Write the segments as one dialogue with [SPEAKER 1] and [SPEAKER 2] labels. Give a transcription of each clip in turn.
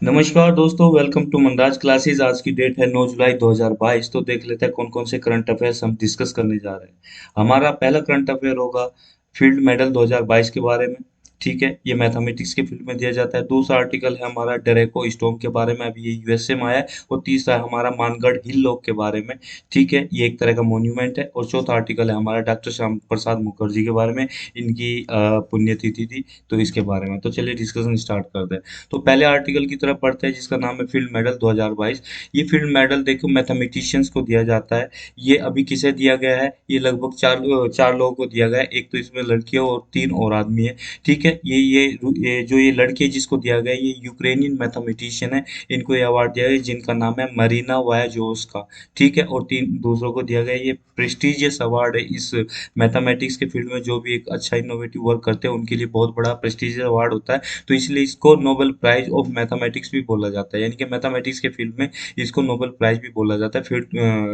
[SPEAKER 1] नमस्कार दोस्तों, welcome to Manraj classes. आज की डेट है 9 जुलाई 2022। तो देख लेते हैं कौन कौन से करंट अफेयर्स हम डिस्कस करने जा रहे हैं। हमारा पहला करंट अफेयर होगा फील्ड मेडल 2022 के बारे में। ठीक है, ये मैथमेटिक्स के फील्ड में दिया जाता है। दूसरा आर्टिकल है हमारा डेरेको स्टोम के बारे में, अभी ये यूएसए में आया है। और तीसरा है हमारा मानगढ़ हिल लॉक के बारे में। ठीक है, ये एक तरह का मोन्यूमेंट है। और चौथा आर्टिकल है हमारा डॉक्टर श्याम प्रसाद मुखर्जी के बारे में। इनकी पुण्यतिथि थी, तो इसके बारे में तो चलिए डिस्कशन स्टार्ट करते हैं। तो पहले आर्टिकल की तरफ पढ़ते हैं जिसका नाम है फील्ड मेडल 2022। ये फील्ड मेडल देखो मैथमेटिशियंस को दिया जाता है। ये अभी किसे दिया गया है? ये लगभग चार लोगों को दिया गया है। एक तो इसमें लड़की है और तीन और आदमी है। ठीक है, ये जो ये लड़की है जिसको दिया गया है, ये यूक्रेनियन मैथमेटिशियन है। इनको ये अवार्ड दिया गया है जिनका नाम है मरीना वायाजोव्स्का। ठीक है, और तीन दूसरों को दिया गया है। ये प्रेस्टिजियस अवार्ड है इस मैथमेटिक्स के फील्ड में। जो भी एक अच्छा इनोवेटिव वर्क करते हैं उनके लिए बहुत बड़ा प्रेस्टिजियस अवार्ड होता है। तो इसलिए इसको नोबेल प्राइज ऑफ मैथमेटिक्स भी बोला जाता है, यानी कि मैथमेटिक्स के फील्ड में इसको नोबेल प्राइज भी बोला जाता है।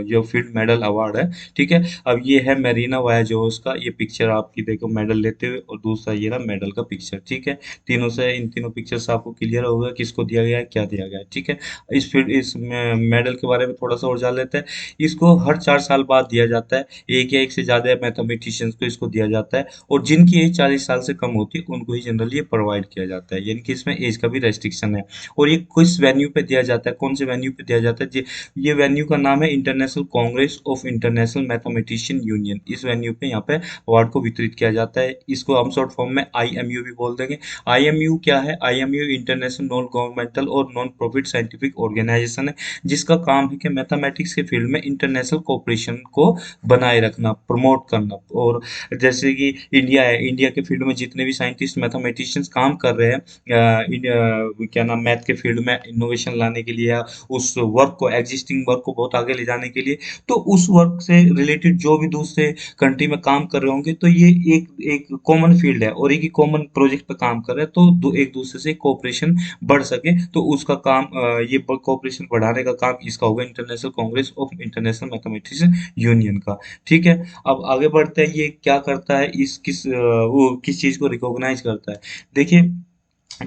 [SPEAKER 1] जो फील्ड मेडल अवार्ड है। ठीक है, अब ये है मेरीना वायाजोस का, ये पिक्चर आपकी देखो मेडल लेते हुए, और दूसरा ये रहा मेडल का पिक्चर। ठीक है, तीनों से इन तीनों पिक्चर से आपको क्लियर होगा किसको दिया गया है, क्या दिया गया है। ठीक है, इस मेडल के बारे में थोड़ा सा और जान लेते हैं। इसको हर 4 साल बाद दिया जाता है। एक या एक से ज्यादा मैथमेटिशियंस को इसको दिया जाता है। और जिनकी एज 40 साल से कम होती है उनको ही जनरली ये प्रोवाइड किया जाता है, यानी कि इसमें एज का भी रेस्ट्रिक्शन है। और ये किस वेन्यू पे दिया जाता है, कौन से वेन्यू पे दिया जाता है ये वेन्यू का नाम है international Congress of international mathematician union. इस वेन्यू पे यहाँ पे अवार्ड को वितरित किया जाता है। इसको हम शॉर्ट फॉर्म में आईएमयू भी बोल देंगे। आईएमयू क्या है? आईएमयू इंटरनेशनल नॉन गवर्नमेंटल और नॉन प्रॉफिट साइंटिफिक ऑर्गेनाइजेशन है, जिसका काम है कि मैथमेटिक्स के फील्ड में इंटरनेशनल कोऑपरेशन को बनाए रखना, प्रमोट करना। और जैसे कि इंडिया है, इंडिया के फील्ड में जितने भी साइंटिस्ट मैथमेटिशियंस काम कर रहे हैं, क्या नाम, मैथ के फील्ड में इनोवेशन लाने के लिए या उस वर्क को, एग्जिस्टिंग वर्क को बहुत आगे ले जाने के लिए, तो उस वर्क से रिलेटेड जो भी दूसरे कंट्री में काम कर रहे होंगे, तो ये एक एक कॉमन फील्ड है और एक ही कॉमन प्रोजेक्ट पे काम कर रहे हैं, तो एक दूसरे से कोऑपरेशन बढ़ सके, तो उसका काम, ये कोऑपरेशन बढ़ाने का काम इसका होगा, international Congress of international mathematician union का। ठीक है, अब आगे बढ़ते हैं। ये क्या करता है, वो किस चीज को रिकॉग्नाइज करता है? देखिए,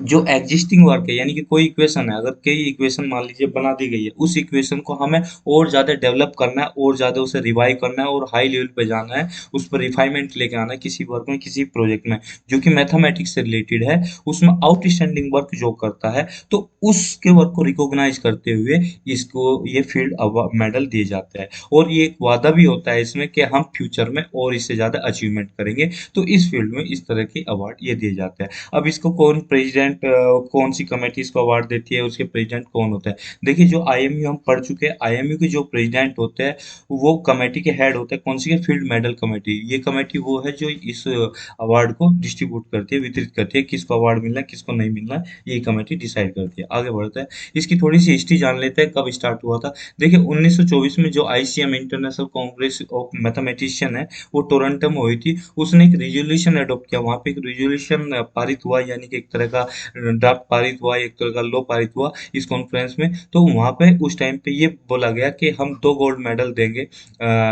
[SPEAKER 1] जो एग्जिस्टिंग वर्क है, यानी कि कोई इक्वेशन है, अगर कई इक्वेशन मान लीजिए बना दी गई है, उस इक्वेशन को हमें और ज्यादा डेवलप करना है, और ज्यादा उसे रिवाइव करना है, और हाई लेवल पे जाना है, उस पर रिफाइनमेंट लेके आना है किसी वर्क में, किसी प्रोजेक्ट में जो कि मैथमेटिक्स से रिलेटेड है, उसमें आउटस्टैंडिंग वर्क जो करता है, तो उसके वर्क को रिकॉग्नाइज करते हुए इसको ये फील्ड मेडल दिए जाते हैं। और ये एक वादा भी होता है इसमें कि हम फ्यूचर में और इससे ज्यादा अचीवमेंट करेंगे, तो इस फील्ड में इस तरह के अवार्ड ये दिए जाते हैं। अब इसको कौन प्रेसिडेंट, कौन सी कमेटी इसको अवार्ड देती है, उसके प्रेसिडेंट कौन होता है? देखिए, जो आईएमयू हम पढ़ चुके हैं, आईएमयू के जो प्रेसिडेंट होते हैं वो कमेटी के हेड होते हैं। कौन सी? Field medal committee. ये कमेटी वो है जो इस अवार्ड को डिस्ट्रीब्यूट करती है, वितरित करती है, किसको अवार्ड मिलना है, किसको नहीं मिलना है, ये कमेटी डिसाइड करती है। आगे बढ़ते हैं, इसकी थोड़ी सी हिस्ट्री जान लेते हैं, कब स्टार्ट हुआ था। देखिए, 1924 में जो ICM international Congress of mathematician है, वो टोरंटो में हुई थी। उसने एक रेजोल्यूशन अडॉप्ट किया, वहां पे एक रेजोल्यूशन पारित हुआ, यानी कि एक तरह का ड्राफ्ट पारित हुआ, एक तरह का लॉ पारित हुआ इस कॉन्फ्रेंस में। तो वहां पे उस टाइम पे ये बोला गया कि हम 2 गोल्ड मेडल देंगे,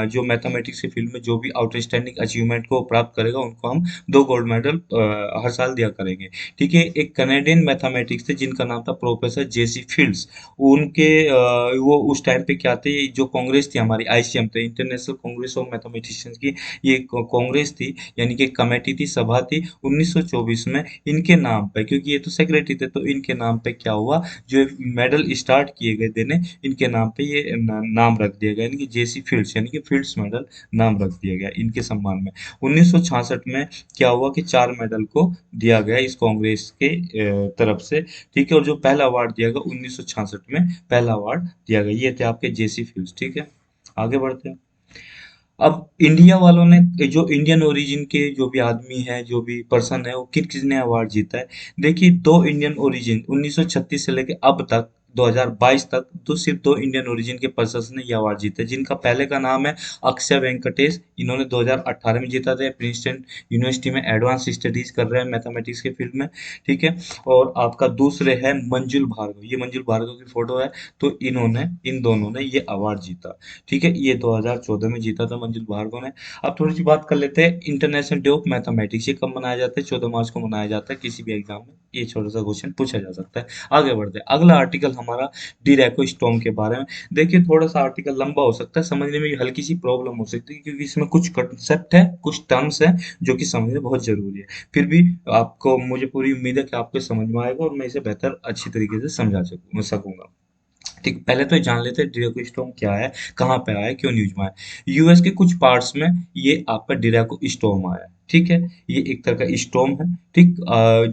[SPEAKER 1] जो मैथमेटिक्स के फील्ड में जो भी आउटस्टैंडिंग अचीवमेंट को प्राप्त करेगा उनको हम 2 गोल्ड मेडल हर साल दिया करेंगे। ठीक है, एक कनेडियन मैथमेटिक्स थे जिनका नाम था प्रोफेसर जेसी फील्ड्स। उनके वो उस टाइम पे क्या थे, जो कांग्रेस थी हमारी, आईसीएम थे, इंटरनेशनल कांग्रेस ऑफ मैथमेटिशियंस की ये कांग्रेस थी, यानी कि कमेटी थी, सभा थी। 1924 में इनके नाम पे, क्योंकि ये तो सेक्रेटरी थे, तो इनके नाम पे क्या हुआ, जो मेडल स्टार्ट किए गए देने, इनके नाम पे ये नाम रख दिया गया, यानी कि जेसी फील्ड्स, यानी कि फील्ड्स मेडल नाम रख दिया गया इनके सम्मान में। 1966 में क्या हुआ कि 4 मेडल को दिया गया इस कांग्रेस के तरफ से। ठीक है, और जो पहला अवार्ड दिया गया 1966 में, पहला अवार्ड दिया गया, ये थे आपके जेसी फील्ड्स। ठीक है, आगे बढ़ते हैं। अब इंडिया वालों ने, जो इंडियन ओरिजिन के जो भी आदमी है, जो भी पर्सन है, वो किसने अवार्ड जीता है? देखिए, 2 इंडियन ओरिजिन 1936 से लेके अब तक 2022 तक तो सिर्फ दो इंडियन ओरिजिन के पर्सन ने ये अवार्ड जीते, जिनका पहले का नाम है अक्षय वेंकटेश। इन्होंने 2018 में जीता था, प्रिंसटन यूनिवर्सिटी में एडवांस स्टडीज कर रहे हैं मैथमेटिक्स के फील्ड में। ठीक है। और आपका दूसरे है मंजुल भार्गव, ये मंजुल भार्गव की फोटो है। तो इन्होंने, इन दोनों ने ये अवार्ड जीता। ठीक है, ये 2014 में जीता था मंजुल भार्गव ने। अब थोड़ी सी बात कर लेते हैं इंटरनेशनल डे ऑफ मैथमेटिक्स, ये कब मनाया जाता है? 14 मार्च को मनाया जाता है, किसी भी एग्जाम में ये छोटा सा क्वेश्चन पूछा जा सकता है। आगे बढ़ते हैं, अगला आर्टिकल हमारा डिरैको स्टॉर्म के बारे में। देखिए थोड़ा सा आर्टिकल लंबा हो सकता है, समझने में हल्की सी प्रॉब्लम हो सकती है, क्योंकि इसमें कुछ कंसेप्ट है, कुछ टर्म्स है जो कि समझने बहुत जरूरी है। फिर भी आपको, मुझे पूरी उम्मीद है कि आपको समझ में आएगा और मैं इसे बेहतर अच्छी तरीके से समझा सकूंगा। ठीक, पहले तो ये जान लेते हैं डिराको स्टॉर्म क्या है, कहाँ पे आया है, क्यों न्यूज में आया है। यूएस के कुछ पार्ट्स में ये आपका डिराको स्टॉर्म आया है। ठीक है, ये एक तरह का स्टॉर्म है। ठीक,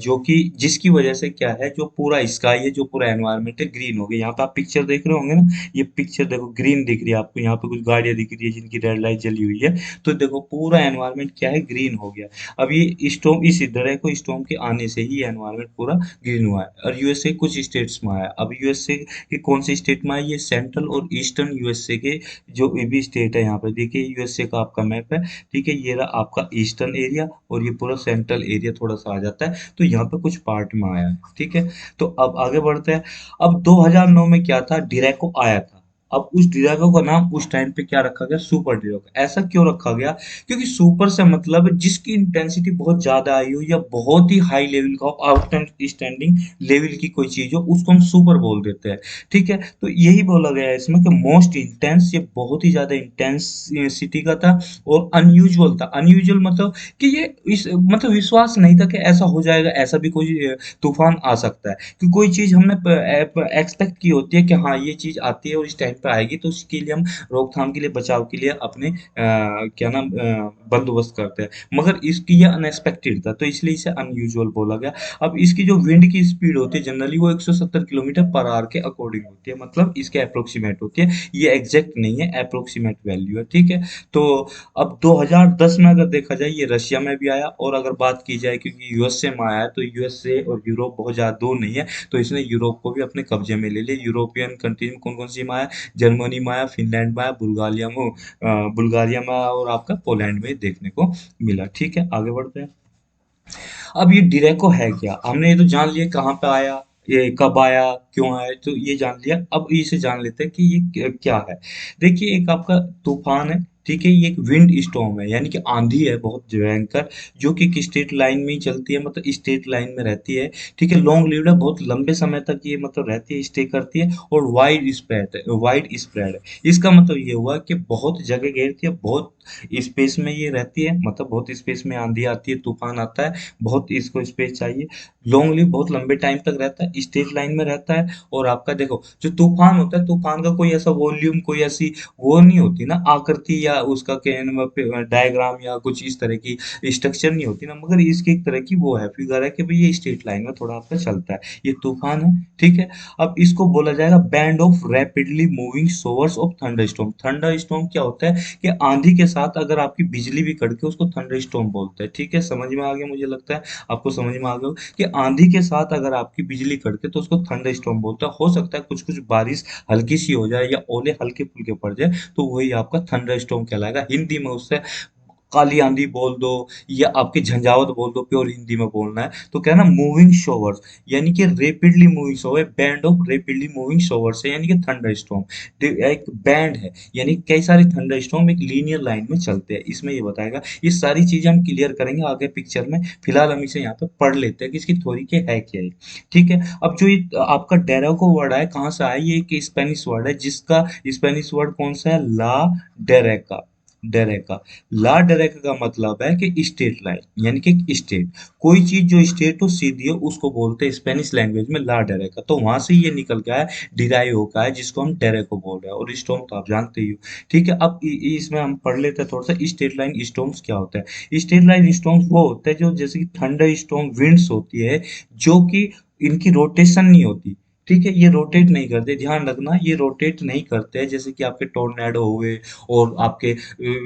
[SPEAKER 1] जो कि जिसकी वजह से क्या है, जो पूरा स्काई है, जो पूरा एनवायरनमेंट है, ग्रीन हो गया। यहाँ पे आप पिक्चर देख रहे होंगे ना, ये पिक्चर देखो ग्रीन दिख रही है आपको, यहाँ पे कुछ गाड़ियां दिख रही है जिनकी रेड लाइट जली हुई है। तो देखो पूरा एनवायरनमेंट क्या है, ग्रीन हो गया। अब ये स्टॉर्म, इस डिराको स्टॉर्म के आने से ही एनवायरनमेंट पूरा ग्रीन हुआ है, और यूएसए कुछ स्टेट्स में आया। अब यूएसए कि कौन सी स्टेट में है, ये सेंट्रल और ईस्टर्न यूएसए के जो ये भी स्टेट है, यहाँ पे देखिए यूएसए का आपका मैप है। ठीक है, ये रहा आपका ईस्टर्न एरिया, और ये पूरा सेंट्रल एरिया थोड़ा सा आ जाता है, तो यहाँ पे कुछ पार्ट में आया है। ठीक है, तो अब आगे बढ़ते हैं। अब 2009 में क्या था, डिरैको आया था। अब उस डिराको का नाम उस टाइम पे क्या रखा गया, सुपर डिराको। ऐसा क्यों रखा गया? क्योंकि सुपर से मतलब है जिसकी इंटेंसिटी बहुत ज्यादा आई हो, या बहुत ही हाई लेवल का आउटस्टैंडिंग लेवल की कोई चीज हो, उसको हम सुपर बोल देते हैं। ठीक है, तो यही बोला गया है इसमें कि मोस्ट इंटेंस, ये बहुत ही ज्यादा इंटेंसिटी का था और अनयूजुअल था। अनयूजुअल मतलब कि ये इस मतलब विश्वास नहीं था कि ऐसा हो जाएगा, ऐसा भी कोई तूफान आ सकता है। कि कोई चीज हमने एक्सपेक्ट की होती है कि हाँ ये चीज आती है और इस टाइम पे आएगी, तो उसके लिए हम रोकथाम के लिए, बचाव के लिए अपने क्या नाम बंदोबस्त करते हैं। मगर इसकी ये अनएक्सपेक्टेड था, तो इसलिए इसे अनयूजुअल बोला गया। अब इसकी जो विंड की स्पीड होती है जनरली, वो 170 किलोमीटर पर आवर के अकॉर्डिंग होती है, मतलब इसके अप्रोक्सीमेट होती है। ये एग्जैक्ट नहीं है, अप्रोक्सीमेट वैल्यू है। ठीक है, तो अब 2010 में अगर देखा जाए, ये रशिया में भी आया। और अगर बात की जाए, क्योंकि यूएसए में आया है, तो यूएसए और यूरोप बहुत ज्यादा दूर नहीं है, तो इसने यूरोप को भी अपने कब्जे में ले लिया। यूरोपियन कंट्री में कौन कौन सी में आया, जर्मनी में आया, फिनलैंड में आया, बुल्गारिया में आया, और आपका पोलैंड में देखने को मिला। ठीक है, आगे बढ़ते हैं। अब ये डिरेको है क्या, हमने ये तो जान लिया कहाँ पे आया, ये कब आया, क्यों आया, तो ये जान लिया। अब इसे जान लेते हैं कि ये क्या है। देखिए एक आपका तूफान है। ठीक है, ये एक विंड स्टॉर्म है, यानी कि आंधी है बहुत भयंकर, जो कि एक स्ट्रेट लाइन में ही चलती है, मतलब स्ट्रेट लाइन में रहती है। ठीक है, लॉन्ग लिव्ड है, बहुत लंबे समय तक ये मतलब रहती है, स्टे करती है, और वाइड स्प्रेड है। इसका मतलब ये हुआ कि बहुत जगह घेरती है, बहुत स्पेस में ये रहती है, मतलब बहुत स्पेस में आंधी आती है, तूफान आता है, बहुत इसको स्पेस चाहिए। लॉन्ग लिव, बहुत लंबे टाइम तक रहता है, स्ट्रेट लाइन में रहता है। और आपका देखो जो तूफान होता है, तूफान का कोई ऐसा वॉल्यूम, कोई ऐसी वो नहीं होती ना आकृति, या उसका कहने डायग्राम या कुछ इस तरह की स्ट्रक्चर नहीं होती ना, मगर इसकी एक तरह की वो है, फिगर है कि भाई ये स्ट्रेट लाइन में थोड़ा आपका चलता है, ये तूफान है। ठीक है, अब इसको बोला जाएगा band of rapidly moving showers of thunderstorm. Thunderstorm क्या होता है कि आंधी के साथ अगर आपकी बिजली भी कड़के, उसको थंडरस्टॉर्म बोलते हैं। ठीक है, समझ में आ गया, मुझे लगता है आपको समझ में आ गया कि आंधी के साथ अगर आपकी बिजली कड़के तो उसको थंडरस्टॉर्म बोलते हैं। हो सकता है कुछ कुछ बारिश हल्की सी हो जाए या ओले हल्के फुल्के पड़ जाए, तो वही आपका थंडरस्टॉर्म कहलाएगा। हिंदी में उससे काली आंधी बोल दो, या आपके झंझावत बोल दो, प्योर हिंदी में बोलना है तो क्या है ना, मूविंग शोवर्स, यानी कि rapidly moving shower, band of rapidly moving showers है, यानी कि थंडर स्टॉर्म एक बैंड है, यानी कई सारे थंडर स्टॉर्म एक लीनियर लाइन में चलते हैं। इसमें ये बताएगा, ये सारी चीजें हम क्लियर करेंगे आगे पिक्चर में, फिलहाल हम इसे यहाँ पे पढ़ लेते हैं कि इसकी थ्योरी के है क्या है। ठीक है, अब जो ये आपका डेराको वर्ड है, कहाँ से आया, ये एक स्पेनिश वर्ड है, जिसका स्पेनिश वर्ड कौन सा है, ला डेरेका। डेरेका, ला डेरेका का मतलब है कि स्टेट लाइन, यानी कि स्टेट, कोई चीज जो स्टेट हो, सीधी हो, उसको बोलते हैं स्पेनिश लैंग्वेज में ला डेरेका। तो वहां से ये निकल गया है, डिराइव होकर है, जिसको हम डेरेको बोल रहे हैं। और स्टॉर्म तो आप जानते ही हो। ठीक है, अब इसमें हम पढ़ लेते हैं थोड़ा सा, स्टेट लाइन स्टॉर्म्स क्या होता है। स्टेट लाइन स्टॉर्म्स वो होते हैं जो, जैसे कि थंडर स्टॉर्म विंड्स होती है, जो कि इनकी रोटेशन नहीं होती। ठीक है, ये रोटेट नहीं करते, ध्यान रखना, ये रोटेट नहीं करते हैं, जैसे कि आपके टोर्नेडो हुए और आपके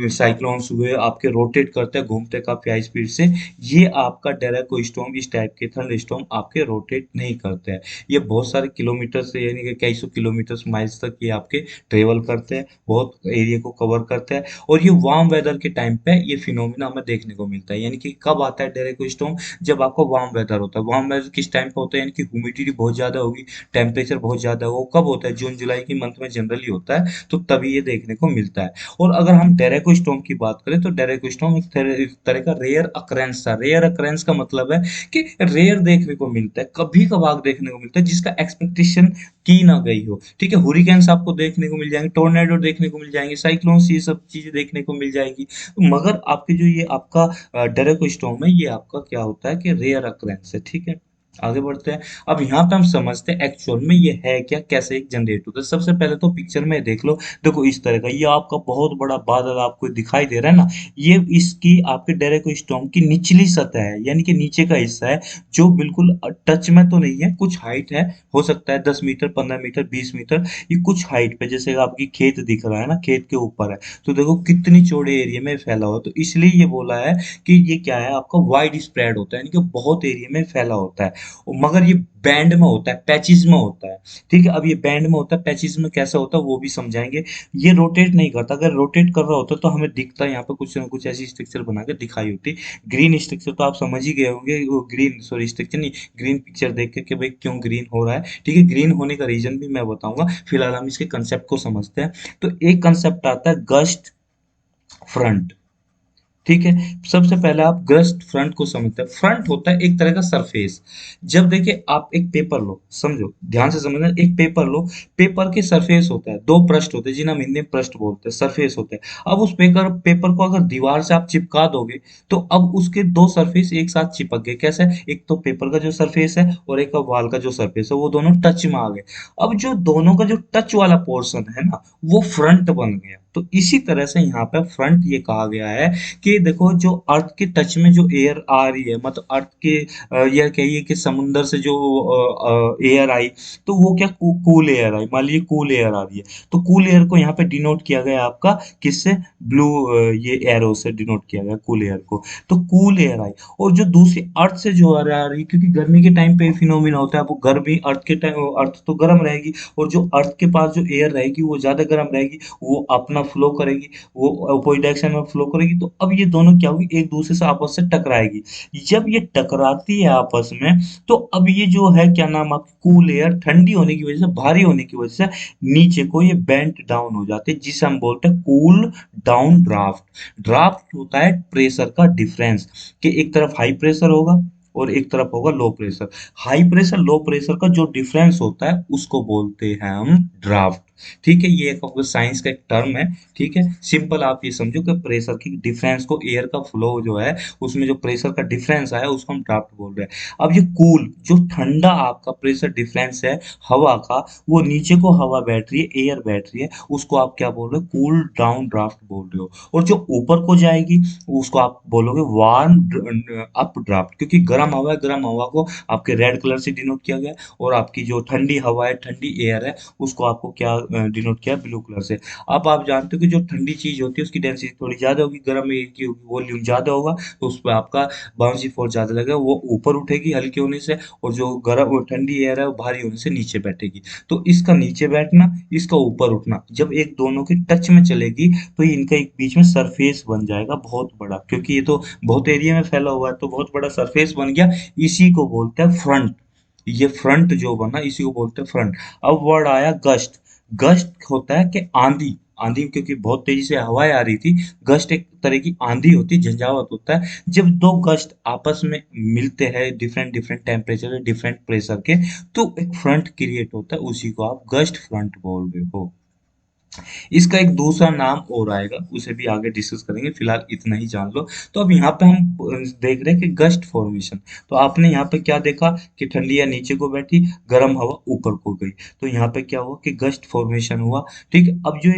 [SPEAKER 1] साइक्लोन्स हुए, आपके रोटेट करते हैं, घूमते काफी हाई स्पीड से। ये आपका डेरेको स्टॉर्म, इस टाइप के थंडर स्टॉर्म आपके रोटेट नहीं करते हैं। ये बहुत सारे किलोमीटर से, यानी कि कई सौ किलोमीटर माइल्स तक ये आपके ट्रेवल करते हैं, बहुत एरिया को कवर करते हैं। और ये वार्म वेदर के टाइम पे ये फिनोमिना हमें देखने को मिलता है। यानी कि कब आता है डेरेको स्टॉर्म? जब आपका वार्म वेदर होता है। वार्म वेदर किस टाइम पे होता है? यानी कि ह्यूमिडिटी बहुत ज्यादा होगी, टेम्परेचर बहुत ज़्यादा वो कब होता है? जून जुलाई की मंथ में जनरली होता है, तो तभी ये देखने को मिलता है। और अगर हम डेरेको स्टॉर्म की बात करें तो डेरेको स्टॉर्म एक तरह का रेयर अकरेंस था। रेयर अकरेंस का मतलब है कि रेयर देखने को मिलता है, कभी कभार देखने को मिलता है, जिसका एक्सपेक्टेशन की ना गई हो। ठीक है, हुरिकेन्स आपको देखने को मिल जाएंगे, टोर्नेडो देखने को मिल जाएंगे, साइक्लोन्स, ये सब चीजें देखने को मिल जाएगी। मगर आपके जो ये आपका डेरेको स्टॉर्म है, ये आपका क्या होता है कि रेयर अकरेंस है। ठीक है, आगे बढ़ते हैं। अब यहाँ पे हम समझते हैं एक्चुअल में ये है क्या, कैसे एक जनरेट होता है। सबसे पहले तो पिक्चर में देख लो, देखो इस तरह का ये आपका बहुत बड़ा बादल आपको दिखाई दे रहा है ना, ये इसकी आपके डेरेको स्टॉर्म की निचली सतह है, यानी कि नीचे का हिस्सा है, जो बिल्कुल टच में तो नहीं है, कुछ हाइट है, हो सकता है 10 मीटर, 15 मीटर, 20 मीटर, ये कुछ हाइट पे, जैसे आपकी खेत दिख रहा है ना, खेत के ऊपर है, तो देखो कितनी चौड़े एरिया में फैला हुआ। तो इसलिए ये बोला है कि ये क्या है, आपका वाइड स्प्रेड होता है, यानी कि बहुत एरिया में फैला होता है। मगर ये बैंड में होता है, पैचेस में होता है। ठीक है, अब ये बैंड में होता है, पैचेस में कैसा होता है वो भी समझाएंगे। ये रोटेट नहीं करता, अगर रोटेट कर रहा होता तो हमें दिखता, यहाँ पे कुछ ना कुछ ऐसी स्ट्रक्चर बना के दिखाई होती। ग्रीन स्ट्रक्चर तो आप समझ ही गए होंगे, वो ग्रीन, सॉरी स्ट्रक्चर नहीं, ग्रीन पिक्चर देख के कि भाई क्यों ग्रीन हो रहा है। ठीक है, ग्रीन होने का रीजन भी मैं बताऊंगा, फिलहाल हम इसके कंसेप्ट को समझते हैं। तो एक कंसेप्ट आता है गस्ट फ्रंट। ठीक है, सबसे पहले आप ग्रस्ट फ्रंट को समझते हैं। फ्रंट होता है एक तरह का सरफेस। जब देखिए आप एक पेपर लो, समझो ध्यान से समझना, एक पेपर लो, पेपर के सरफेस होता है, दो पृष्ठ होते हैं जिन्हें हम हिंदी में पृष्ठ बोलते हैं, सरफेस होते हैं। अब उस पेपर पेपर को अगर दीवार से आप चिपका दोगे, तो अब उसके दो सरफेस एक साथ चिपक गए। कैसे? एक तो पेपर का जो सरफेस है और एक वॉल का जो सरफेस है, वो दोनों टच में आ गए। अब जो दोनों का जो टच वाला पोर्शन है ना, वो फ्रंट बन गया। तो इसी तरह से यहाँ पे फ्रंट ये कहा गया है कि देखो जो अर्थ के टच में जो एयर आ रही है, मतलब अर्थ के या कहिए कि समुंदर से जो एयर आई, तो वो क्या कूल एयर आई, मान लीजिए कूल एयर आ रही है, तो कूल एयर को यहाँ पे डिनोट किया गया आपका किससे? ब्लू, ये एरो से डिनोट किया गया कूल एयर को। तो कूल एयर आई। और जो दूसरी अर्थ से जो आ रही, क्योंकि गर्मी के टाइम पे फिनोमिना होता है, वो गर्मी अर्थ के टाइम, अर्थ तो गर्म रहेगी, और जो अर्थ के पास जो एयर रहेगी वो ज्यादा गर्म रहेगी, वो अपना फ्लो करेगी, वो अपोजिट डायरेक्शन में फ्लो करेगी। तो अब ये दोनों क्या होगी, एक दूसरे से आपस से टकराएगी। जब ये टकराती है आपस में, तो अब ये जो है क्या नाम, आपकी कूल एयर ठंडी होने की वजह से, भारी होने की वजह से नीचे को ये बेंट डाउन हो जाते हैं, जिसे हम बोलते हैं कूल डाउन ड्राफ्ट। ड्राफ्ट होता है प्रेशर का डिफरेंस, कि एक तरफ हाई प्रेशर होगा और एक तरफ होगा low pressure. High pressure low pressure का जो डिफरेंस होता है उसको बोलते हैं हम ड्राफ्ट। ठीक है, ये एक साइंस का एक टर्म है। ठीक है, सिंपल आप ये समझो कि प्रेशर की डिफरेंस को, एयर का फ्लो जो है उसमें जो प्रेशर का डिफरेंस आया उसको हम ड्राफ्ट बोल रहे हैं। अब ये कूल, जो ठंडा आपका प्रेशर डिफरेंस है हवा का, वो नीचे को हवा बैठ रही है, एयर बैठ रही है, उसको आप क्या बोल रहे हो? कूल डाउन ड्राफ्ट बोल रहे हो। और जो ऊपर को जाएगी उसको आप बोलोगे वार्म अप ड्राफ्ट, क्योंकि गर्म हवा है, गर्म हवा को आपके रेड कलर से डिनोट किया गया है, और आपकी जो ठंडी हवा है, ठंडी एयर है, उसको आपको क्या डिनोट किया? ब्लू कलर से। अब आप जानते हो कि जो ठंडी चीज होती है उसकी डेंसिटी थोड़ी ज्यादा होगी, गर्म एयर की वॉल्यूम ज्यादा होगा, तो उस पर आपका बाउंसी फोर्स ज्यादा लगेगा, वो ऊपर उठेगी हल्के होने से, और जो गर्म वो ठंडी एयर है वो भारी होने से नीचे बैठेगी। तो इसका नीचे बैठना, इसका ऊपर उठना, जब एक दोनों के टच में चलेगी, तो इनका एक बीच में सरफेस बन जाएगा बहुत बड़ा, क्योंकि ये तो बहुत एरिया में फैला हुआ है, तो बहुत बड़ा सरफेस बन गया। इसी को बोलते हैं फ्रंट। ये फ्रंट जो बना, इसी को बोलते हैं फ्रंट। अब वर्ड आया गस्ट। गस्ट होता है कि आंधी। आंधी क्योंकि बहुत तेजी से हवाएं आ रही थी। गस्ट एक तरह की आंधी होती है, झंझावात होता है, जब दो गस्ट आपस में मिलते हैं different different temperature, different pressure के, तो एक फ्रंट क्रिएट होता है, उसी को आप गस्ट फ्रंट बोल रहे हो। इसका एक दूसरा नाम और आएगा, उसे भी आगे डिस्कस करेंगे, फिलहाल इतना ही जान लो। तो अब यहाँ पे हम देख रहे हैं कि गस्ट फॉर्मेशन। तो आपने यहाँ पे क्या देखा कि ठंडी या नीचे को बैठी, गर्म हवा ऊपर को गई, तो यहाँ पे क्या हुआ कि गस्ट फॉर्मेशन हुआ। ठीक है, अब जो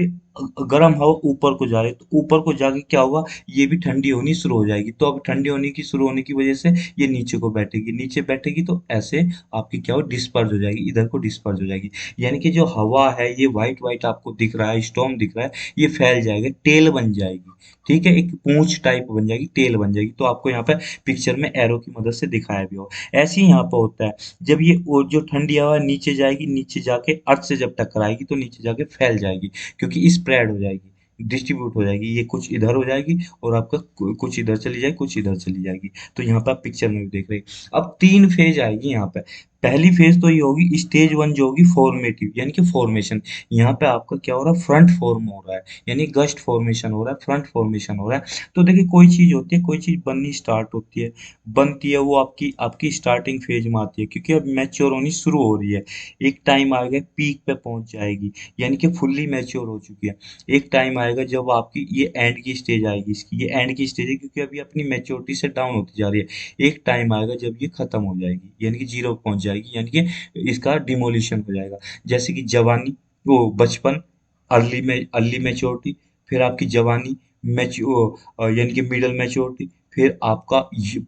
[SPEAKER 1] गर्म हवा ऊपर को जा रही है, तो ऊपर को जाके क्या होगा, ये भी ठंडी होनी शुरू हो जाएगी। तो अब ठंडी होने की शुरू होने की वजह से ये नीचे को बैठेगी, नीचे बैठेगी तो ऐसे आपकी क्या हो, डिस्पर्ज हो जाएगी, इधर को डिस्पर्ज हो जाएगी। यानी कि जो हवा है ये व्हाइट व्हाइट आपको दिख रहा है, स्टॉर्म दिख रहा है, ये फैल जाएगा, टेल बन जाएगी। ठीक है, एक पूंछ टाइप बन जाएगी, टेल बन जाएगी। तो आपको यहाँ पे पिक्चर में एरो की मदद से दिखाया भी हो। ऐसे ही यहाँ पर होता है, जब ये वो जो ठंडी हवा नीचे जाएगी, नीचे जाके अर्थ से जब टकराएगी तो नीचे जाके फैल जाएगी, क्योंकि स्प्रेड हो जाएगी, डिस्ट्रीब्यूट हो जाएगी। ये कुछ इधर हो जाएगी और आपका कुछ इधर चली जाएगी, कुछ इधर चली जाएगी। तो यहाँ पे आप पिक्चर में भी देख रहे हैं। अब 3 फेज आएगी यहाँ पे। पहली फेज तो ये होगी स्टेज 1, जो होगी फॉर्मेटिव यानी कि फॉर्मेशन। यहाँ पे आपका क्या हो रहा है, फ्रंट फॉर्म हो रहा है, यानी गस्ट फॉर्मेशन हो रहा है, फ्रंट फॉर्मेशन हो रहा है। तो देखिए कोई चीज होती है, कोई चीज बननी स्टार्ट होती है, बनती है, वो आपकी आपकी स्टार्टिंग फेज में आती है, क्योंकि अब मैच्योर होनी शुरू हो रही है। एक टाइम आएगा पीक पे पहुंच जाएगी, यानी कि फुल्ली मैच्योर हो चुकी है। एक टाइम आएगा जब आपकी ये एंड की स्टेज आएगी, इसकी ये एंड की स्टेज है, क्योंकि अभी अपनी मैच्योरिटी से डाउन होती जा रही है। एक टाइम आएगा जब ये खत्म हो जाएगी, यानी कि जीरो पहुंच जाएगी, यानी कि इसका डिमोलिशन हो जाएगा। जैसे कि जवानी, वो बचपन, अर्ली मैच्योरिटी, फिर आपकी जवानी, यानी कि मिडल मैच्योरिटी, फिर आपका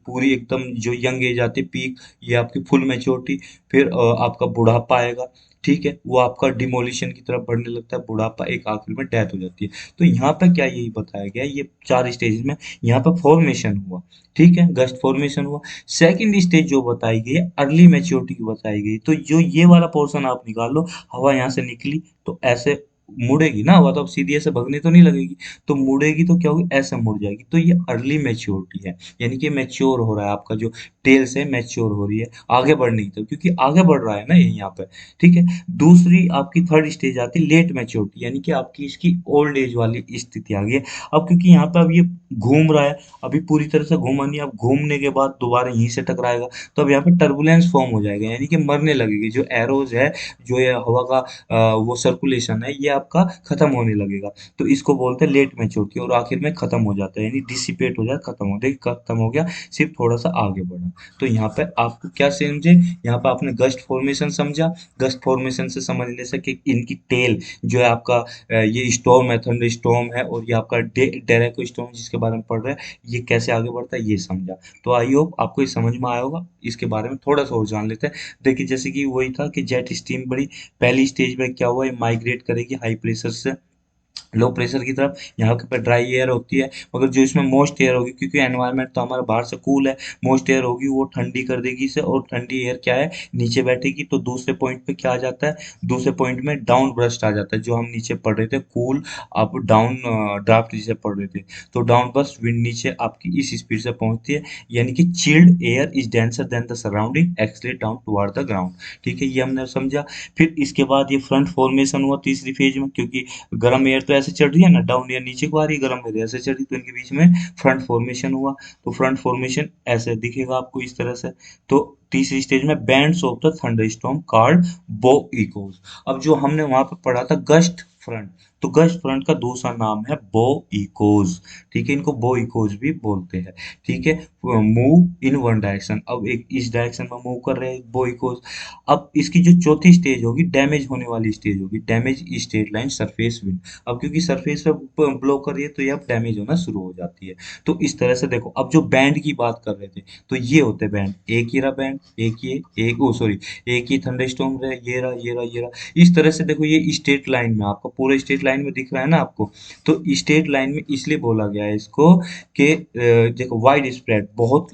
[SPEAKER 1] पूरी एकदम जो यंग एज आती है पीक, ये आपकी फुल मैच्योरिटी, फिर आपका बुढ़ापा आएगा। ठीक है, वो आपका डिमोलिशन की तरफ बढ़ने लगता है, बुढ़ापा, एक आखिर में डेथ हो जाती है। तो यहाँ पे क्या यही बताया गया है, ये 4 स्टेज में यहाँ पे फॉर्मेशन हुआ। ठीक है, गस्ट फॉर्मेशन हुआ। सेकंड स्टेज जो बताई गई है अर्ली मैच्योरिटी की बताई गई, तो जो ये वाला पोर्शन आप निकाल लो, हवा यहाँ से निकली तो ऐसे मुड़ेगी ना हवा, तो अब सीधी ऐसे भगने तो नहीं लगेगी, तो मुड़ेगी तो क्या होगी, ऐसे मुड़ जाएगी। तो ये अर्ली मैच्योरिटी है, यानी कि मैच्योर हो रहा है आपका जो टेल से मैच्योर हो रही है, आगे बढ़ने की तरफ, क्योंकि आगे बढ़ रहा है ना ये यहाँ पे। ठीक है, दूसरी आपकी थर्ड स्टेज आती है लेट मैच्योरिटी, यानी कि आपकी इसकी ओल्ड एज वाली स्थिति आ गई है। अब क्योंकि यहाँ पे अब ये घूम रहा है, अभी पूरी तरह से घूमा नहीं, अब घूमने के बाद दोबारा यहीं से टकराएगा, तो अब यहाँ पे टर्बुलेंस फॉर्म हो जाएगा, यानी कि मरने लगेगी जो एरोज है, जो ये हवा का वो सर्कुलेशन है, ये आपका खत्म होने लगेगा। तो इसको बोलते हैं लेट मैच्योरिटी, और आखिर में खत्म हो जाता है, यानी डिसिपेट हो जाता है, खत्म हो, देखिए खत्म हो गया, सिर्फ थोड़ा सा आगे बढ़ा। तो यहाँ पे आपको क्या समझे, यहाँ पे आपने गस्ट फॉर्मेशन समझा। गस्ट फॉर्मेशन से समझने से कि इनकी टेल जो है आपका ये स्टॉर्म है, थंडर स्टॉर्म है, और ये आपका डेरेको स्टॉर्म जिसके बारे में पढ़ रहे हैं, ये कैसे आगे बढ़ता है ये समझा। तो आई होप आपको ये समझ में आया होगा। इसके बारे में थोड़ा सा और जान लेते हैं। देखिए जैसे कि वही था कि जेट स्ट्रीम बड़ी पहली स्टेज में क्या हुआ, ये माइग्रेट करेगी हाई प्रेशर से लो प्रेशर की तरफ। यहाँ पे ड्राई एयर होती है, मगर जो इसमें मोस्ट एयर होगी, क्योंकि एनवायरनमेंट तो हमारा बाहर से कूल है, मोस्ट एयर होगी वो ठंडी कर देगी इसे, और ठंडी एयर क्या है, नीचे बैठेगी। तो दूसरे पॉइंट पे क्या आ जाता है, दूसरे पॉइंट में डाउन ब्रस्ट आ जाता है, जो हम नीचे पढ़ रहे थे कूल, आप डाउन ड्राफ्ट जिसे पढ़ रहे थे। तो डाउन बस्ट विंड नीचे आपकी इस स्पीड से पहुंचती है, यानी कि chilled air is denser than the surrounding, accelerate down toward the ground. ठीक है, ये हमने समझा। फिर इसके बाद ये फ्रंट फॉर्मेशन हुआ तीसरी फेज में, क्योंकि गर्म एयर तो ऐसे चढ़ रही है ना, डाउन एयर नीचे को आ रही है, गर्म एयर ऐसे चढ़ रही, तो इनके बीच में फ्रंट फॉर्मेशन हुआ। तो फ्रंट फॉर्मेशन ऐसे दिखेगा आपको इस तरह से। तो तीसरी स्टेज में bands of the thunderstorm called बो इकोज। अब जो हमने वहां पर पढ़ा था गस्ट फ्रंट, तो गस्ट फ्रंट का दूसरा नाम है बो इकोज। ठीक है, इनको बो इकोज भी बोलते हैं। ठीक है, मूव इन वन डायरेक्शन, अब एक इस डायरेक्शन में मूव कर रहे हैं बो इकोज। अब इसकी जो चौथी स्टेज होगी डैमेज होने वाली स्टेज होगी, damage straight line surface wind. अब क्योंकि सरफेस पे ब्लो कर रही है, तो ये अब डैमेज होना शुरू हो जाती है। तो इस तरह से देखो, अब जो बैंड की बात कर रहे थे, तो ये होते हैं बैंड, एक ये रहा बैंड, एक ये, एक ओ सॉरी, एक ये थंडरस्टॉर्म रहा, ये रहा, ये रहा, ये रहा। इस तरह से देखो, ये स्ट्रेट लाइन में आपका पूरा स्ट्रेट लाइन में दिख रहा है ना आपको। तो स्ट्रेट लाइन में इसलिए बोला गया है इसको कि देखो वाइड स्प्रेड, बहुत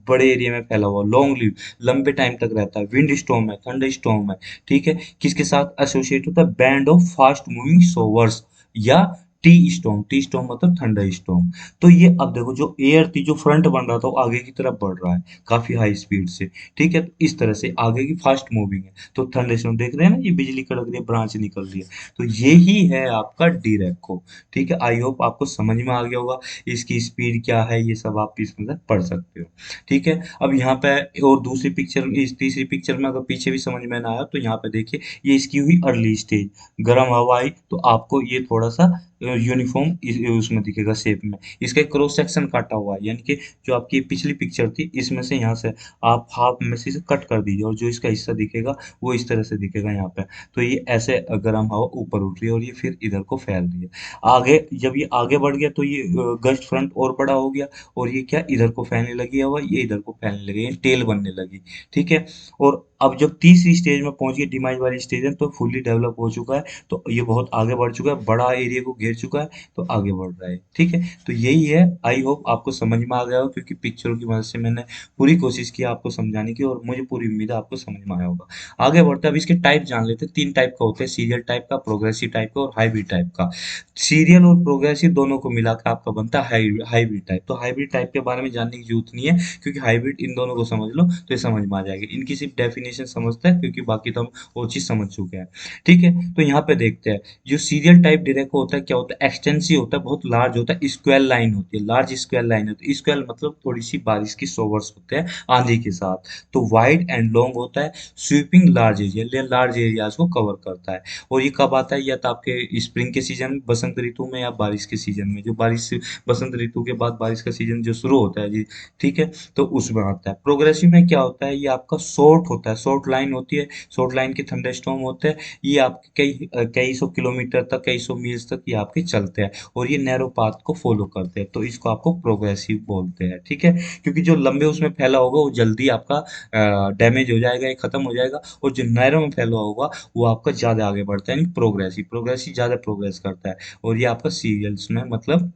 [SPEAKER 1] बड़े एरिया में फैला हुआ, लॉन्ग लिव, लंबे टाइम तक रहता है, विंड स्टॉर्म है, थंडर स्टॉर्म है। ठीक है, किसके साथ एसोसिएट होता है, बैंड ऑफ फास्ट मूविंग सोवर्स, या टी स्टॉर्म मतलब थंडर स्टॉर्म। तो ये अब देखो, जो एयर थी, जो फ्रंट बन रहा था, वो आगे की तरफ बढ़ रहा है काफी हाई स्पीड से। ठीक है, तो इस तरह से आगे की फास्ट मूविंग है। तो थंडर स्टॉर्म देख रहे हैं ना, ये बिजली कड़क रही है, ब्रांच निकल रही है, तो ये ही है आपका डीरेको। ठीक है, आई होप आपको समझ में आ गया होगा, इसकी स्पीड क्या है, ये सब आप इसमें से पढ़ सकते हो। ठीक है, अब यहाँ पे और दूसरी पिक्चर, इस तीसरी पिक्चर में अगर पीछे भी समझ में ना आया, तो यहाँ पे देखिए, ये इसकी हुई अर्ली स्टेज, गर्म हवा आई, तो आपको ये थोड़ा सा यूनिफॉर्म उसमें दिखेगा शेप में। इसका एक क्रॉस सेक्शन काटा हुआ है, यानी कि जो आपकी पिछली पिक्चर थी इसमें से यहाँ से आप हाफ में से इसे कट कर दीजिए, और जो इसका हिस्सा दिखेगा वो इस तरह से दिखेगा यहाँ पे। तो ये ऐसे गर्म हवा ऊपर उठ रही है और ये फिर इधर को फैल रही है। आगे जब ये आगे बढ़ गया तो ये गस्ट फ्रंट और बड़ा हो गया, और ये क्या इधर को फैलने लगी हवा, ये इधर को फैलने लगी, टेल बनने लगी। ठीक है। और अब जब तीसरी स्टेज में पहुंच गई, डिमाइज वाली स्टेज में, तो फुल्ली डेवलप हो चुका है, तो ये बहुत आगे बढ़ चुका है, बड़ा एरिया को घेर चुका है, तो आगे बढ़ रहा है। ठीक है। तो यही है। आई होप आपको समझ में आ गया हो, क्योंकि पिक्चरों की मदद से मैंने पूरी कोशिश की आपको समझाने की, और मुझे पूरी उम्मीद है आपको समझ में आया होगा। आगे बढ़ते हैं, अब इसके टाइप जान लेते हैं। तीन टाइप का होता है, सीरियल टाइप का, प्रोग्रेसिव टाइप का और हाइब्रिड टाइप का। सीरियल और प्रोग्रेसिव दोनों को मिलाकर आपका बनता है हाइब्रिड टाइप। तो हाइब्रिड टाइप के बारे में जानने की जरूरत नहीं है, क्योंकि हाइब्रिड इन दोनों को समझ लो तो ये समझ में आ जाएगा। इनकी सिर्फ डेफिनेशन समझते हैं, क्योंकि बाकी तो हम वो चीज समझ चुके हैं। ठीक है। तो यहाँ पे देखते हैं, जो सीरियल टाइप डिरेको होता है क्या होता है, एक्सटेंसिव होता है, बहुत लार्ज होता है, स्क्वायर लाइन होती है, लार्ज स्क्वायर लाइन होती है। स्क्वायर मतलब थोड़ी सी बारिश की शोवर्स होते हैं आंधी के साथ। तो वाइड एंड लॉन्ग होता है, sweeping large area, large areas को कवर करता है। और ये कब आता है, या तो आपके स्प्रिंग के सीजन, बसंत ऋतु में, या बारिश के सीजन में, जो बारिश बसंत ऋतु के बाद बारिश का सीजन जो शुरू होता है जी। ठीक है। तो उसमें आता है। प्रोग्रेसिव में क्या होता है, ये आपका शॉर्ट होता है, शॉर्ट लाइन होती है, शॉर्ट लाइन के थंडरस्टॉर्म होते हैं। ये आपके कई सौ किलोमीटर तक, कई सौ मील्स तक ये आपके चलते हैं, और ये नैरो पाथ को फॉलो करते हैं, तो इसको आपको प्रोग्रेसिव बोलते हैं। ठीक है। क्योंकि जो लंबे उसमें फैला होगा वो जल्दी आपका डैमेज हो जाएगा, ये खत्म हो जाएगा, और जो नैरो में फैला होगा वो आपका ज्यादा आगे बढ़ता है, यानी प्रोग्रेसिव, प्रोग्रेसिव ज्यादा प्रोग्रेस करता है। और ये आपका सीरियल्स में मतलब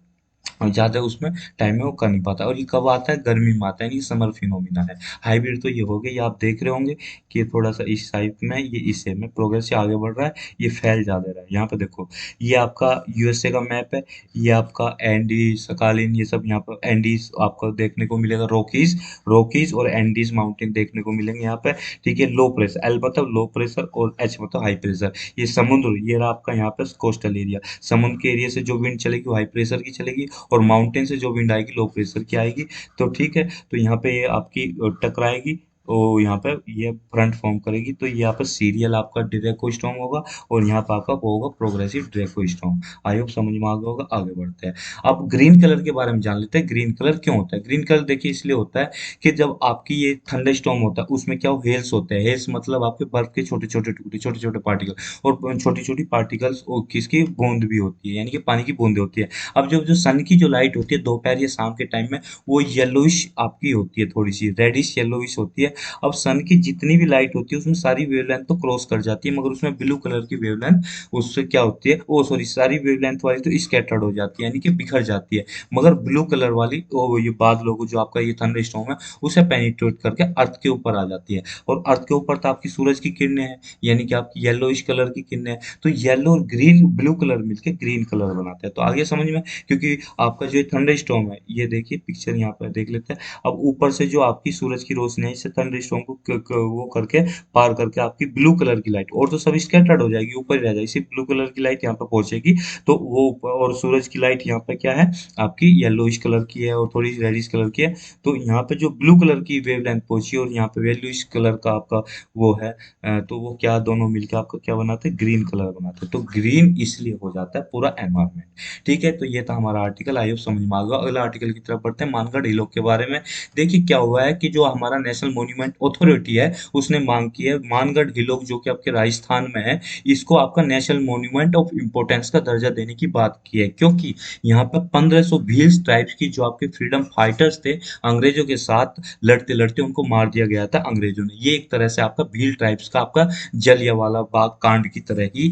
[SPEAKER 1] ज़्यादा उसमें टाइम में वो कर नहीं पाता, और ये कब आता है, गर्मी में आता है, यानी समर फिनोमिना है। हाइब्रिड तो ये हो गया, ये आप देख रहे होंगे कि ये थोड़ा सा इस टाइप में, ये इस shape में प्रोग्रेस से आगे बढ़ रहा है, ये फैल ज़्यादा रहा है। यहाँ पे देखो, ये आपका यूएसए का मैप है, ये आपका एंडीज सकालिन, ये सब यहाँ पर एंडीज आपको देखने को मिलेगा, रॉकीज, रॉकीज और एंडीज माउंटेन देखने को मिलेंगे यहाँ पे। ठीक है। लो प्रेशर, एल मतलब लो प्रेशर और एच मतलब हाई प्रेशर। ये समुद्र, ये रहा आपका यहाँ पे कोस्टल एरिया। समुद्र के एरिया से जो विंड चलेगी वो हाई प्रेशर की चलेगी, और माउंटेन से जो विंड आएगी लो प्रेशर की आएगी। तो ठीक है। तो यहाँ पे ये आपकी टकराएगी, तो यहाँ पे ये फ्रंट फॉर्म करेगी, तो यहाँ पे सीरियल आपका डायरेक्ट स्टॉर्म होगा, और यहाँ पे आपका वो होगा progressive direct storm. I hope समझ में आ गया होगा। आगे बढ़ते हैं। अब ग्रीन कलर के बारे में जान लेते हैं। ग्रीन कलर क्यों होता है, ग्रीन कलर देखिए इसलिए होता है कि जब आपकी ये थंडर स्टॉर्म होता है, उसमें क्या हेल्स होते हैं, हेल्स मतलब आपके बर्फ के छोटे छोटे टुकड़े, छोटे छोटे पार्टिकल, और छोटी छोटी पार्टिकल्स किसकी बूंद भी होती है, यानी कि पानी की बूंदें होती है। अब जब जो सन की जो लाइट होती है दोपहर या शाम के टाइम में, वो येलोइश आपकी होती है, थोड़ी सी रेडिश येलोइश होती है। अब सन की जितनी भी लाइट होती है उसमें सारी वेवलेंथ तो क्रॉस कर जाती है, मगर उसमें ब्लू कलर की वेवलेंथ उससे क्या होती है, ओ सॉरी, सारी वेवलेंथ वाली तो स्कैटर्ड हो जाती है, यानी कि बिखर जाती है। मगर ब्लू कलर वाली वो ये बादलों को, जो आपका ये थंडरस्टॉर्म है, उसे पेनिट्रेट करके अर्थ के ऊपर आ जाती है। और अर्थ के ऊपर तो आपकी सूरज की किरणें हैं, यानी कि आपकी येलोइश कलर की किरणें हैं। तो येलो और ग्रीन, ब्लू कलर मिलके ग्रीन कलर बनाते हैं। तो आगे समझ में, क्योंकि आपका जो थंडर स्टॉर्म है, ये देखिए पिक्चर यहाँ पर देख लेते हैं। अब ऊपर से जो आपकी सूरज की रोशनी है, इससे थंडर स्टॉर्म को वो करके पार करके आपकी ब्लू कलर की लाइट, और तो सब स्कैटर्ड हो जाएगी, ऊपर ही रह जाएगी, सिर्फ ब्लू कलर की लाइट यहाँ पर पहुंचेगी। तो वो और सूरज की लाइट यहाँ पर क्या है, आपकी येलोइश कलर की है और थोड़ी रेडिश कलर की है। तो यहाँ पे जो ब्लू कलर की वेवलेंथ पहुंची, और यहाँ पे येलोइश कलर का आपका वो है, तो वो क्या दोनों मिलकर आपका क्या बनाते हैं, ग्रीन कलर बनाते हैं। तो ग्रीन इसलिए हो जाता है पूरा एनवायरनमेंट। ठीक है। तो ये था हमारा आर्टिकल, आई होप समझ में आ गया। अगला आर्टिकल की तरफ बढ़ते हैं, मानगढ़ हिलों के बारे में। देखिए क्या हुआ है कि जो हमारा नेशनल मॉन्यूमेंट अथॉरिटी है, उसने मांग की है मानगढ़ हिलों जो कि आपके राजस्थान में है, इसको आपका नेशनल मॉन्यूमेंट ऑफ इम्पोर्टेंस का दर्जा देने की बात की है। क्योंकि यहाँ पर 1500 भील्स ट्राइब्स की जो आपके फ्रीडम फाइटर्स थे, अंग्रेजों के साथ लड़ते लड़ते उनको मार दिया गया था अंग्रेजों ने। ये एक तरह से आपका भील ट्राइब्स का आपका जलियांवाला बाग कांड की तरह ही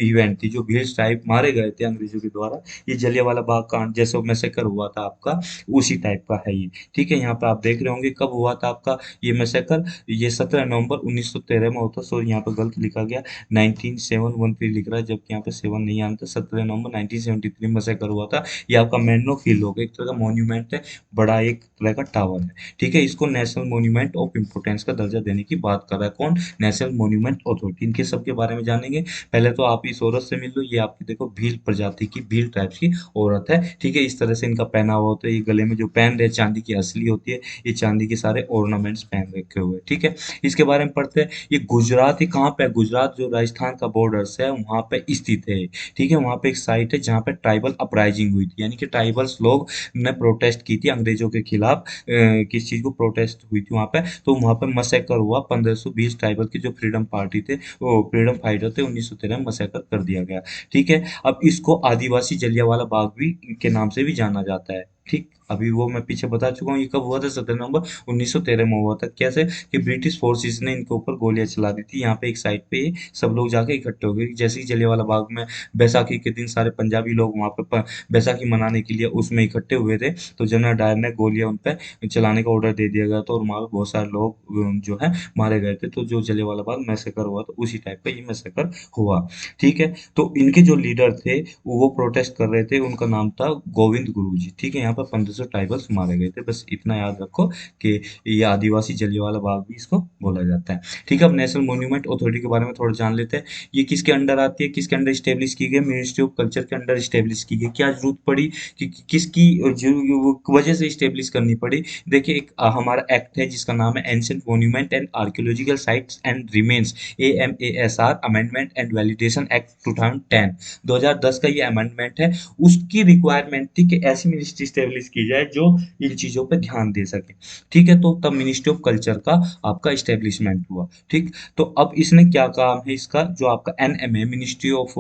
[SPEAKER 1] इवेंट थी। जो भील ट्राइब मारे गए थे अंग्रेजों के द्वारा, ये जलियांवाला बाग कांड जैसे मैसेकर हुआ था आपका, उसी टाइप का है ये। ठीक है। यहाँ पे आप देख रहे होंगे कब हुआ था आपका ये मैसेकर, ये 17 नवंबर 1913 में होता। सो यहाँ पे गलत लिखा गया, 1973 लिख रहा है, जबकि यहाँ पे 7 नहीं आना था। 17 नवंबर 1973 में मैसेकर हुआ था। ये आपका मैनो फील्ड होगा, एक तरह का मॉन्यूमेंट है, बड़ा एक तरह का टावर है। ठीक है। इसको नेशनल मॉन्यूमेंट ऑफ इम्पोर्टेंस का दर्जा देने की बात कर रहा है कौन, नेशनल मॉन्यूमेंट अथॉरिटी। इनके सब के बारे में जानेंगे। पहले तो आप इस औरत से मिल लो, ये आपकी देखो भील प्रजाति की, भील ट्राइब्स की औरत है। ठीक है। इस तरह से इनका पहनावा होता है, ये गले में जो पहन रहे चांदी की असली होती है, ये चांदी के सारे ऑर्नामेंट्स पहन रखे हुए, ठीक है। इसके बारे में पढ़ते हैं। ये गुजरात, ये कहाँ पे है? गुजरात जो राजस्थान का बॉर्डर्स है वहाँ पे स्थित है, ठीक है। वहाँ पे एक साइट है जहाँ पे ट्राइबल अपराइजिंग हुई थी, यानी कि ट्राइबल्स लोग ने प्रोटेस्ट की थी अंग्रेजों के खिलाफ। किस चीज को प्रोटेस्ट हुई थी वहाँ पे? तो वहाँ पे मसेकर हुआ, 1520 ट्राइबल के जो फ्रीडम पार्टी थे, वो फ्रीडम फाइटर थे, 1913 में मसेकर कर दिया गया, ठीक है। अब इसको आदिवासी जलियांवाला बाग भी के नाम से भी जाना जाता है, ठीक। अभी वो मैं पीछे बता चुका हूँ, ये कब हुआ था? 17 नवंबर 1913 में हुआ था। कैसे? कि ब्रिटिश फोर्सेस ने इनके ऊपर गोलियां चला दी थी। यहाँ पे एक साइड पे सब लोग जाके इकट्ठे हो गए। जैसे ही जलियांवाला बाग में बैसाखी के दिन सारे पंजाबी लोग वहाँ पे बैसाखी मनाने के लिए उसमें इकट्ठे हुए थे, तो जनरल डायर ने गोलियां उन पे चलाने का ऑर्डर दे दिया गया था, और वहाँ पे बहुत सारे लोग जो है मारे गए थे। तो जो जलियांवाला बाग मैसेकर हुआ था, उसी टाइप का ये मैसेकर हुआ, ठीक है। तो इनके जो लीडर थे वो प्रोटेस्ट कर रहे थे, उनका नाम था गोविंद गुरु जी, ठीक है। यहाँ पर 1500 ट्राइबल्स मारे गए थे, बस इतना याद रखो कि ये आदिवासी जलियांवाला बाग भी इसको बोला जाता है, ठीक है। अब नेशनल मॉन्यूमेंट अथॉरिटी के बारे में थोड़ा जान लेते हैं। ये किसके अंडर आती है, किसके अंडर स्टेब्लिश की गई? मिनिस्ट्री ऑफ कल्चर के अंडर स्टेब्लिश की गई। क्या जरूरत पड़ी किसकी वजह से स्टेब्लिश करनी पड़ी? देखिए, एक हमारा एक्ट है जिसका नाम है ancient monument and archaeological sites and remains, AMASR amendment and validation act 2010। 2010 का ये अमेंडमेंट है। उसकी रिक्वायरमेंट थी कि ऐसी मिनिस्ट्री स्टेब्लिश की जाए जो इन चीजों पे ध्यान दे सके, ठीक है। तो तब मिनिस्ट्री ऑफ कल्चर का आपका स्टेब्लिशमेंट हुआ, ठीक। तो अब इसने क्या काम है इसका, जो आपका NMA मिनिस्ट्री ऑफ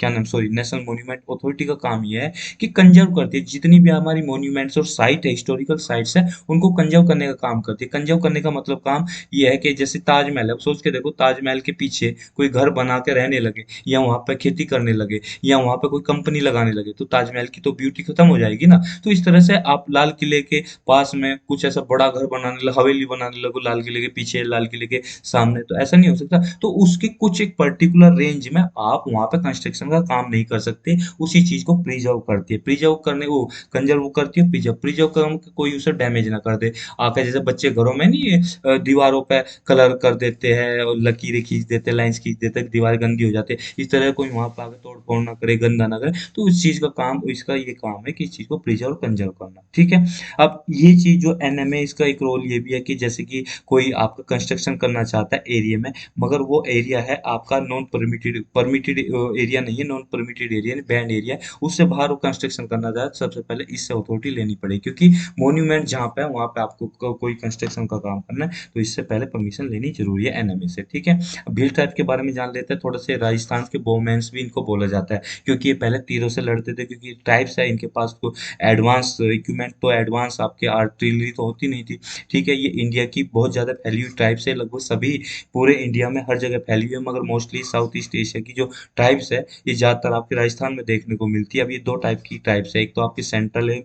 [SPEAKER 1] क्या नाम, सॉरी, नेशनल मॉन्यूमेंट अथॉरिटी का काम ये है कि कंजर्व करती है जितनी भी हमारी मॉन्यूमेंट्स और साइट है, हिस्टोरिकल साइट्स है, उनको कंजर्व करने का काम करती है। कंजर्व करने का मतलब काम ये है कि जैसे ताजमहल है, अब सोच के देखो, ताजमहल के पीछे कोई घर बना के रहने लगे, या वहां पे खेती करने लगे, या वहां पे कोई कंपनी लगाने लगे, तो ताजमहल की तो ब्यूटी खत्म हो जाएगी ना। तो इस तरह से आप लाल किले के पास में कुछ ऐसा बड़ा घर बनाने लगे, हवेली बनाने लगो लाल किले के पीछे, लाल किले के सामने, तो ऐसा नहीं हो सकता। तो उसके कुछ एक पर्टिकुलर रेंज में आप वहां पे कंस्ट्रक्शन का काम नहीं कर सकते। उसी चीज को प्रिजर्व करती है, प्रिजर्व करने वो कंजर्व करती है, प्रिजर्व प्रिजर्व कर कोई उसे डैमेज ना कर दे। आके जैसे बच्चे घरों में नहीं दीवारों पे कलर कर देते हैं और लकीरें खींच देते हैं, लाइंस खींच देते हैं, दीवार गंदी हो जाती है, इस तरह कोई वहां पर आके तोड़ फोड़ ना करे, गंदा ना करे। तो उस चीज का काम, इसका ये काम है कि इस चीज को प्रिजर्व कंजर्व करना, ठीक है। अब ये चीज जो NMA, इसका एक रोल ये भी है कि जैसे कि कोई आपका कंस्ट्रक्शन करना चाहता है एरिया में, मगर वो एरिया है आपका नॉन परमिटेड, परमिटेड एरिया नहीं है, non permitted area, band area है, उससे बाहर वो कंस्ट्रक्शन करना चाहता है, सबसे पहले इससे अथॉरिटी लेनी पड़ेगी, क्योंकि मोन्यूमेंट जहाँ पे है वहाँ पे आपको कोई कंस्ट्रक्शन का काम करना है, तो इससे पहले परमिशन लेनी जरूरी है NMA से, ठीक है। अब भील टाइप के बारे में जान लेते हैं थोड़ा से। राजस्थान के बोमेंस भी इनको बोला जाता है, क्योंकि ये पहले तीरों से लड़ते थे, क्योंकि ट्राइब्स है इनके पास तो एडवांस इक्विपमेंट, तो एडवांस आपके आर्टिलरी तो होती नहीं थी, ठीक है। ये इंडिया की बहुत ज़्यादा फैली हुई ट्राइब्स है, लगभग सभी पूरे इंडिया में हर जगह फैली हुई है, मगर मोस्टली साउथ ईस्ट एशिया की जो ट्राइब्स है ये ज़्यादातर आपके राजस्थान में देखने को मिलती है। अब ये दो टाइप की ट्राइब्स है, एक तो आपकी सेंट्रल है,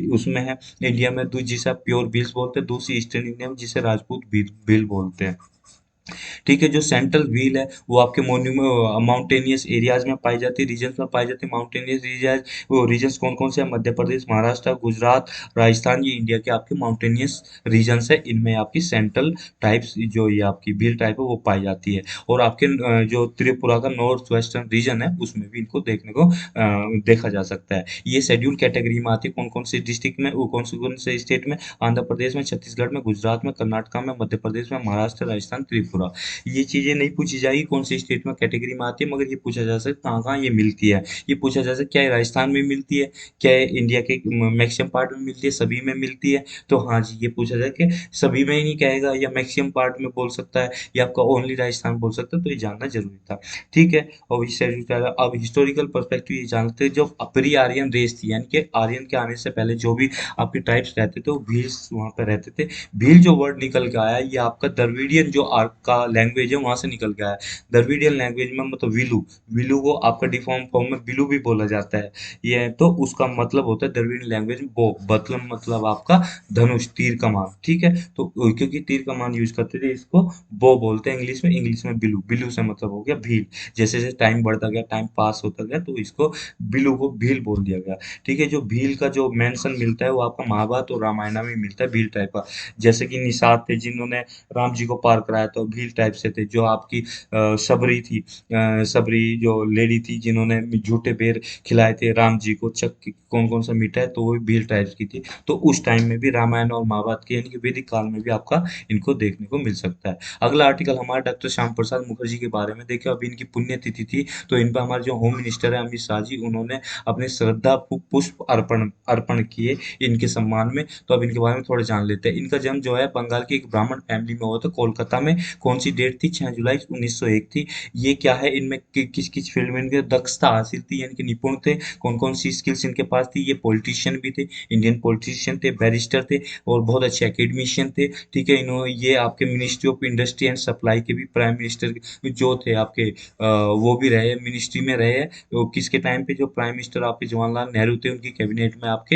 [SPEAKER 1] उसमें है इंडिया में, जिसे आप प्योर भील्स बोलते हैं, दूसरी ईस्टर्न इंडिया में जिसे राजपूत भील भील बोलते हैं, ठीक है। जो सेंट्रल व्हील है वो आपके माउंटेनियस एरियाज में पाई जाती है, रीजन्स में पाई जाती है। माउंटेनियस एरियाज, वो रीजन्स कौन कौन से हैं? मध्य प्रदेश, महाराष्ट्र, गुजरात, राजस्थान, ये इंडिया के आपके माउंटेनियस रीजन्स है। इनमें आपकी सेंट्रल टाइप्स, जो ये आपकी व्हील टाइप है वो पाई जाती है। और आपके जो त्रिपुरा का नॉर्थ वेस्टर्न रीजन है उसमें भी इनको देखने को देखा जा सकता है। ये शेड्यूल कैटेगरी में आती है, कौन कौन से डिस्ट्रिक्ट में, वो कौन से स्टेट में? आंध्र प्रदेश में, छत्तीसगढ़ में, गुजरात में, कर्नाटका में, मध्य प्रदेश में, महाराष्ट्र, राजस्थान, त्रिपुरा। ये चीजें नहीं पूछी जाएगी कौन सी स्टेट में कैटेगरी में आती है, मगर ये पूछा जा सकता है कहाँ कहाँ ये मिलती है। ये पूछा जा सकता है क्या ये राजस्थान में मिलती है, क्या ये इंडिया के मैक्सिमम पार्ट में मिलती है, सभी में मिलती है? तो हाँ जी, ये पूछा जाए कि सभी में ही नहीं कहेगा, या मैक्सिमम पार्ट में बोल सकता है, या आपका ओनली राजस्थान बोल सकता है, तो ये जानना जरूरी था, ठीक है। और इससे अब हिस्टोरिकल पर्सपेक्टिव ये जानते हैं, जो अपरी आर्यन रेस थी, यानी कि आर्यन के आने से पहले जो भी आपके ट्राइब्स रहते थे वो भील्स वहां पे रहते थे। भील जो वर्ड निकल के आया, ये आपका द्रविडियन जो आर्क का लैंग्वेज है वहां से निकल के आया। द्रविडियन लैंग्वेज में मतलब विलू, विलू को आपका डिफॉर्म फॉर्म में बिलू भी बोला जाता है। ये तो उसका मतलब होता है द्रविडियन लैंग्वेज में बो, मतलब आपका धनुष, तीर कमान, ठीक है। तो क्योंकि तीर कमान यूज करते थे, इसको बो बोलते हैं इंग्लिश में बिलू, बिलू से मतलब हो गया भील। जैसे जैसे टाइम बढ़ता गया, टाइम पास होता गया, तो इसको बिलू को भील बोल दिया गया, ठीक है। जो भील का जो मेंशन मिलता है वो आपका महाभारत और रामायण में मिलता है भील टाइप का। जैसे कि निषाद थे जिन्होंने राम जी को पार कराया, तो भील टाइप से थे, जो आपकी सबरी थी, सबरी जो लेडी थी जिन्होंने झूठे बेर खिलाए थे राम जी को, चक के कौन कौन सा मीठा है, तो वो भील टाइप्स की थी। तो उस टाइम में भी रामायण और महाभारत के यानी कि वैदिक काल में भी आपका इनको देखने को मिल सकता है। अगला आर्टिकल हमारा डॉक्टर श्याम प्रसाद मुखर्जी के बारे में। देखिए अभी इनकी पुण्यतिथि थी, तो इन पर हमारे जो होम मिनिस्टर है अमित शाह जी, उन्होंने अपने श्रद्धा पुष्प अर्पण अर्पण किए इनके सम्मान में। तो अब इनके बारे में थोड़ा जान लेते हैं। इनका जन्म जो है बंगाल की एक ब्राह्मण फैमिली में हुआ था, कोलकाता में। कौन सी डेट थी? 6 जुलाई 1901 थी। ये क्या है, इनमें किस किस फील्ड में इनके दक्षता हासिल थी, यानी कि निपुण थे, कौन कौन सी स्किल्स इनके पास थी। ये पॉलिटिशियन भी थे, इंडियन पॉलिटिशियन थे, बैरिस्टर थे, और बहुत अच्छे एकेडमिशियन थे। ठीक है, इन्होंने ये आपके ministry of industry and supply के भी प्राइम मिनिस्टर जो थे आपके, वो भी रहे, मिनिस्ट्री में रहे। वो किसके टाइम पे? जो प्राइम मिनिस्टर आपके जवाहरलाल नेहरू थे, उनकी कैबिनेट में आपके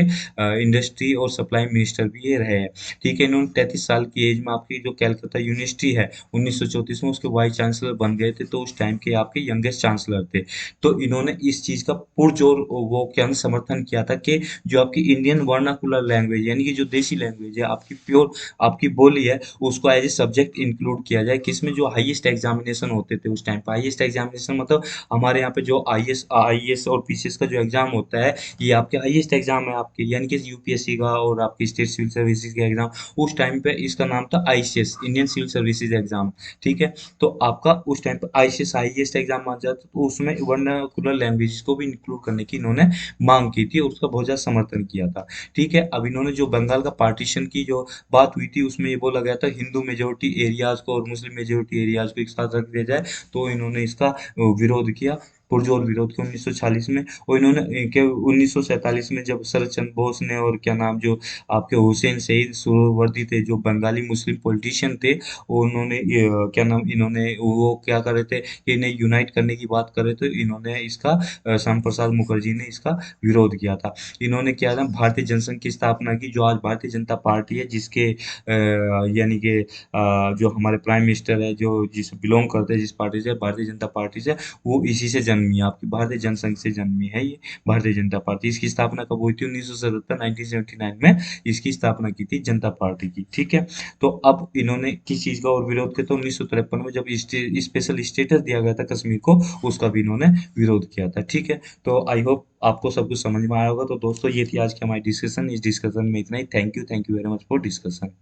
[SPEAKER 1] इंडस्ट्री और सप्लाई मिनिस्टर भी ये रहे हैं। ठीक है, इन्होंने 33 साल की एज में आपकी जो कैलकाता यूनिवर्सिटी है 1934 में, उसके वाइस चांसलर बन गए थे। तो उस टाइम के आपके यंगेस्ट चांसलर थे। तो इन्होंने इस चीज का पुरजोर वो क्या समर्थन किया था कि जो आपकी इंडियन वर्नाकुलर लैंग्वेज, यानी कि जो देसी लैंग्वेज है आपकी, प्योर आपकी बोली है, उसको एज ए सब्जेक्ट इंक्लूड किया जाए। किसमें? जो हाईएस्ट एग्जामिनेशन होते थे उस टाइम पर। हाईएस्ट एग्जामिनेशन मतलब हमारे यहाँ पे जो आईएएस और पीसीएस का जो एग्जाम होता है, ये आपके हाईएस्ट एग्जाम है आपके, यानी कि यूपीएससी का और आपकी स्टेट सिविल सर्विसेज का एग्जाम। उस टाइम पे इसका नाम था ICS, Indian civil services exam. ठीक है, तो आपका उस टाइम पर आईसीएस हाईएस्ट एग्जाम मान जाता, तो उसमें वर्नाकुलर लैंग्वेज को भी इंक्लूड करने की इन्होंने मांग की थी, उसका बहुत ज्यादा समर्थन किया था। ठीक है, अब इन्होंने जो बंगाल का पार्टीशन की जो बात हुई थी, उसमें ये बोला गया था हिंदू मेजोरिटी एरियाज को और मुस्लिम मेजोरिटी एरियाज को एक साथ रख दिया जाए। तो इन्होंने इसका विरोध किया, पुरजोर विरोध किया 1946 में। और इन्होंने 1947 में जब शरद चंद्र बोस ने और क्या नाम जो आपके हुसैन शहीद सुहरावर्दी थे, जो बंगाली मुस्लिम पॉलिटिशियन थे, उन्होंने ये क्या नाम, इन्होंने वो क्या कर रहे थे कि इन्हें यूनाइट करने की बात कर रहे थे, इन्होंने इसका श्याम प्रसाद मुखर्जी ने इसका विरोध किया था। इन्होंने क्या था, भारतीय जनसंघ की स्थापना की, जो आज भारतीय जनता पार्टी है, जिसके यानी कि जो हमारे प्राइम मिनिस्टर है, जो जिस बिलोंग करते हैं जिस पार्टी से, भारतीय जनता पार्टी से, वो इसी से जन्मी है, आपकी भारतीय जनसंघ से जन्मी है ये भारतीय जनता पार्टी। इसकी स्थापना कब हुई थी? 1977, 1979 में इसकी स्थापना की थी जनता पार्टी की। ठीक है, तो अब इन्होंने किस चीज का और विरोध किया था? 1953 में जब स्पेशल स्टेटस दिया गया था कश्मीर को, उसका भी इन्होंने विरोध किया था। ठीक है, तो आई होप आपको सब कुछ समझ में आया होगा। तो दोस्तों ये थी आज की हमारी डिस्कशन। इस डिस्कशन में इतना ही। Thank you very much for discussion.